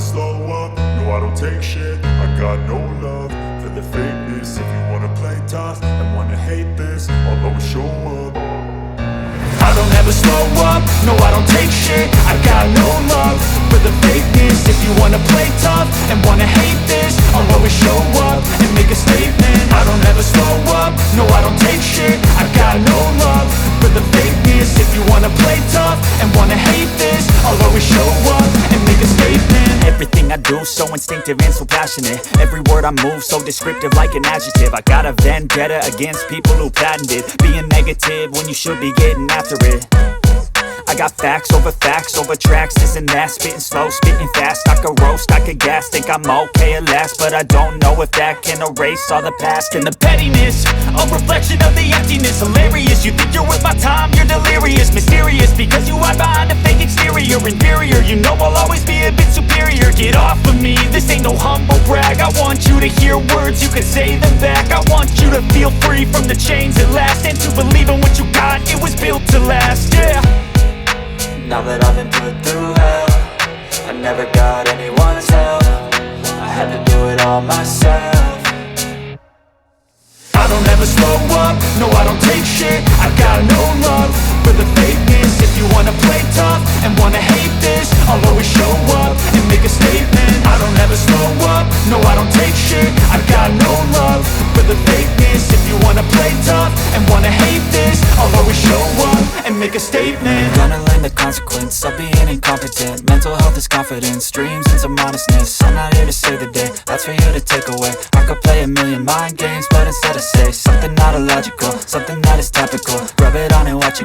slow up, no I don't take shit. I got no love for the fakeness. If you wanna play tough and wanna hate this, I'll always show up. I don't ever slow up, no I don't take shit. I got no love for the fakeness. If you wanna play tough and wanna hate this, I'll always show up and make a statement. I don't ever slow up, no I don't take shit. I got no love for the fakeness. If you wanna play tough and wanna hate this, I'll always show up and make a statement. Everything I do so instinctive and so passionate. Every word I move so descriptive like an adjective. I got a vendetta against people who patented being negative when you should be getting after it. I got facts over tracks, this and that. Spitting slow, spitting fast, I could roast, I could gas. Think I'm okay at last, but I don't know if that can erase all the past. And the pettiness, a reflection of the emptiness. Hilarious, you think you're worth my time, you're delirious. Mysterious, because you hide behind a fake exterior. Inferior, you know I'll always be a bit superior. Get off of me, this ain't no humble brag. I want you to hear words, you can say them back. I want you to feel free from the chains at last, and to believe in what you got, it was built to last, yeah. Now that I've been put through hell, I never got anyone's help. I had to do it all myself. I don't ever slow up, no I don't take shit. I got no love for the fakeness. If you wanna play tough and wanna hate this, I'll always show up and make a statement. I don't ever slow up, no I don't take shit. I got no love for the fakeness. If you wanna play tough and wanna hate this, I'll always show up and make a statement. Gonna learn the consequence of being incompetent. Mental health is confidence, dreams and some honestness. I'm not here to save the day, that's for you to take away. I could play a million mind games, but instead I say something not illogical, something that is topical. Rub it on and watch it